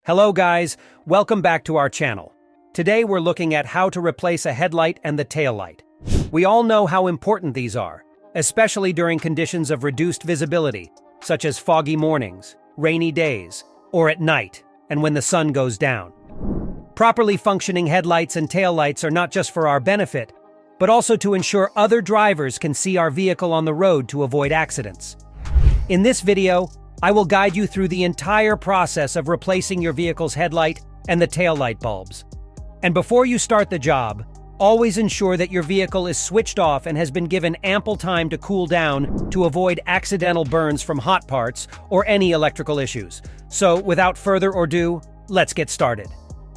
Hello guys, welcome back to our channel. Today we're looking at how to replace a headlight and the taillight. We all know how important these are, especially during conditions of reduced visibility, such as foggy mornings, rainy days, or at night, and when the sun goes down. Properly functioning headlights and taillights are not just for our benefit, but also to ensure other drivers can see our vehicle on the road to avoid accidents. In this video, I will guide you through the entire process of replacing your vehicle's headlight and the taillight bulbs. And before you start the job, always ensure that your vehicle is switched off and has been given ample time to cool down to avoid accidental burns from hot parts or any electrical issues. So, without further ado, let's get started.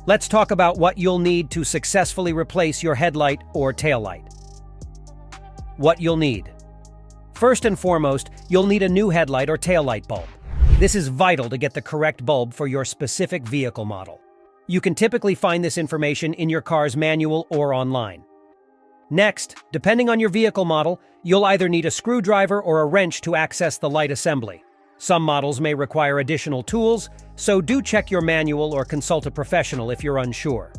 Let's talk about what you'll need to successfully replace your headlight or taillight. What you'll need. First and foremost, you'll need a new headlight or taillight bulb. This is vital to get the correct bulb for your specific vehicle model. You can typically find this information in your car's manual or online. Next, depending on your vehicle model, you'll either need a screwdriver or a wrench to access the light assembly. Some models may require additional tools, so do check your manual or consult a professional if you're unsure.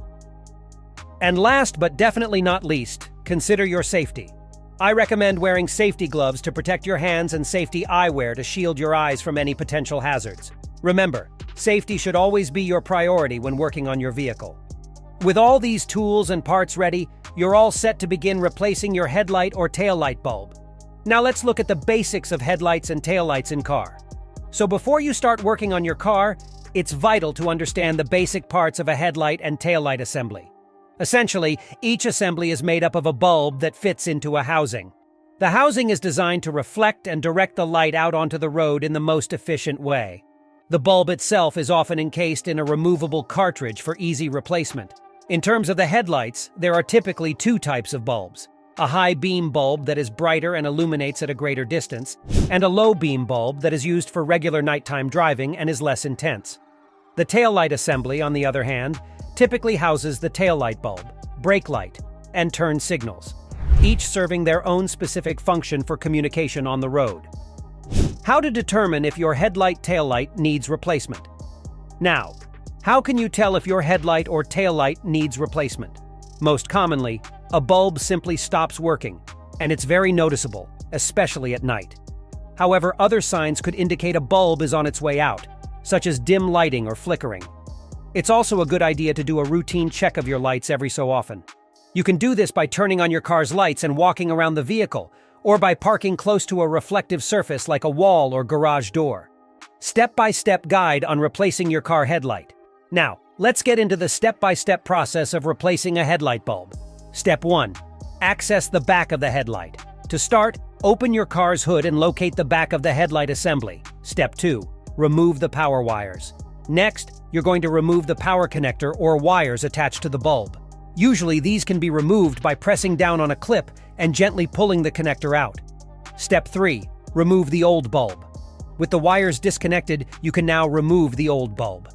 And last but definitely not least, consider your safety. I recommend wearing safety gloves to protect your hands and safety eyewear to shield your eyes from any potential hazards. Remember, safety should always be your priority when working on your vehicle. With all these tools and parts ready, you're all set to begin replacing your headlight or taillight bulb. Now let's look at the basics of headlights and taillights in car. So before you start working on your car, it's vital to understand the basic parts of a headlight and taillight assembly. Essentially, each assembly is made up of a bulb that fits into a housing. The housing is designed to reflect and direct the light out onto the road in the most efficient way. The bulb itself is often encased in a removable cartridge for easy replacement. In terms of the headlights, there are typically two types of bulbs: a high beam bulb that is brighter and illuminates at a greater distance, and a low beam bulb that is used for regular nighttime driving and is less intense. The taillight assembly, on the other hand, typically houses the taillight bulb, brake light, and turn signals, each serving their own specific function for communication on the road. How to determine if your headlight taillight needs replacement. Now, how can you tell if your headlight or taillight needs replacement? Most commonly, a bulb simply stops working, and it's very noticeable, especially at night. However, other signs could indicate a bulb is on its way out, such as dim lighting or flickering. It's also a good idea to do a routine check of your lights every so often. You can do this by turning on your car's lights and walking around the vehicle, or by parking close to a reflective surface like a wall or garage door. Step-by-step guide on replacing your car headlight. Now, let's get into the step-by-step process of replacing a headlight bulb. Step 1. Access the back of the headlight. To start, open your car's hood and locate the back of the headlight assembly. Step 2. Remove the power wires. Next, you're going to remove the power connector or wires attached to the bulb. Usually, these can be removed by pressing down on a clip and gently pulling the connector out. Step 3. Remove the old bulb. With the wires disconnected, you can now remove the old bulb.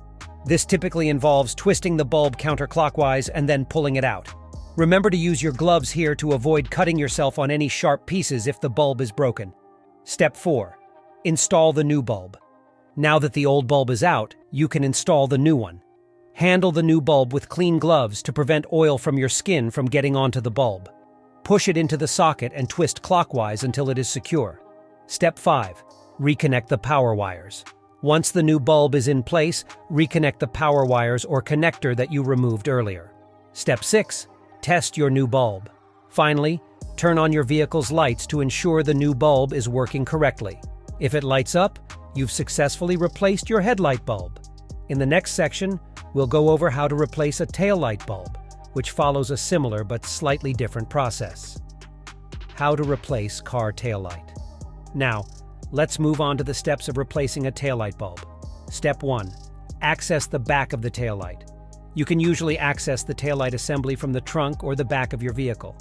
This typically involves twisting the bulb counterclockwise and then pulling it out. Remember to use your gloves here to avoid cutting yourself on any sharp pieces if the bulb is broken. Step 4. Install the new bulb. Now that the old bulb is out, you can install the new one. Handle the new bulb with clean gloves to prevent oil from your skin from getting onto the bulb. Push it into the socket and twist clockwise until it is secure. Step 5. Reconnect the power wires. Once the new bulb is in place, reconnect the power wires or connector that you removed earlier. Step 6. Test your new bulb. Finally, turn on your vehicle's lights to ensure the new bulb is working correctly. If it lights up, you've successfully replaced your headlight bulb. In the next section, we'll go over how to replace a taillight bulb, which follows a similar but slightly different process. How to replace car taillight. Now, let's move on to the steps of replacing a taillight bulb. Step 1. Access the back of the taillight. You can usually access the taillight assembly from the trunk or the back of your vehicle.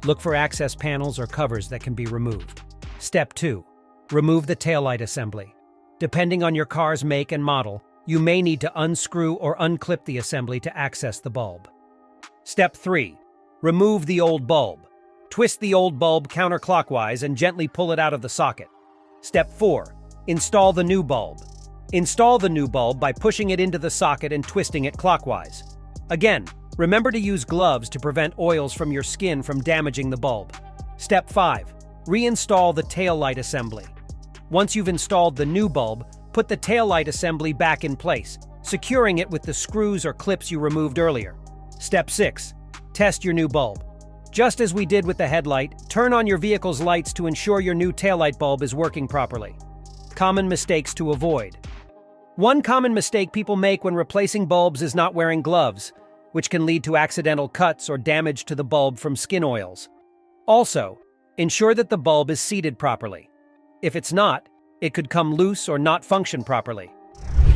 Look for access panels or covers that can be removed. Step 2. Remove the taillight assembly. Depending on your car's make and model, you may need to unscrew or unclip the assembly to access the bulb. Step 3. Remove the old bulb. Twist the old bulb counterclockwise and gently pull it out of the socket. Step 4. Install the new bulb. Install the new bulb by pushing it into the socket and twisting it clockwise. Again, remember to use gloves to prevent oils from your skin from damaging the bulb. Step 5. Reinstall the taillight assembly. Once you've installed the new bulb, put the taillight assembly back in place, securing it with the screws or clips you removed earlier. Step 6. Test your new bulb. Just as we did with the headlight, turn on your vehicle's lights to ensure your new taillight bulb is working properly. Common mistakes to avoid. One common mistake people make when replacing bulbs is not wearing gloves, which can lead to accidental cuts or damage to the bulb from skin oils. Also, ensure that the bulb is seated properly. If it's not, it could come loose or not function properly.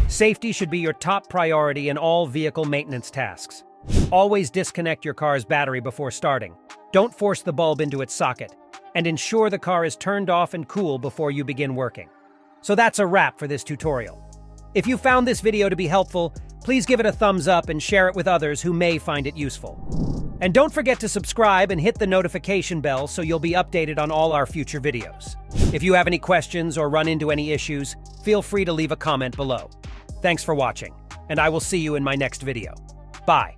Safety should be your top priority in all vehicle maintenance tasks. Always disconnect your car's battery before starting. Don't force the bulb into its socket, and ensure the car is turned off and cool before you begin working. So that's a wrap for this tutorial. If you found this video to be helpful, please give it a thumbs up and share it with others who may find it useful. And don't forget to subscribe and hit the notification bell so you'll be updated on all our future videos. If you have any questions or run into any issues, feel free to leave a comment below. Thanks for watching, and I will see you in my next video. Bye.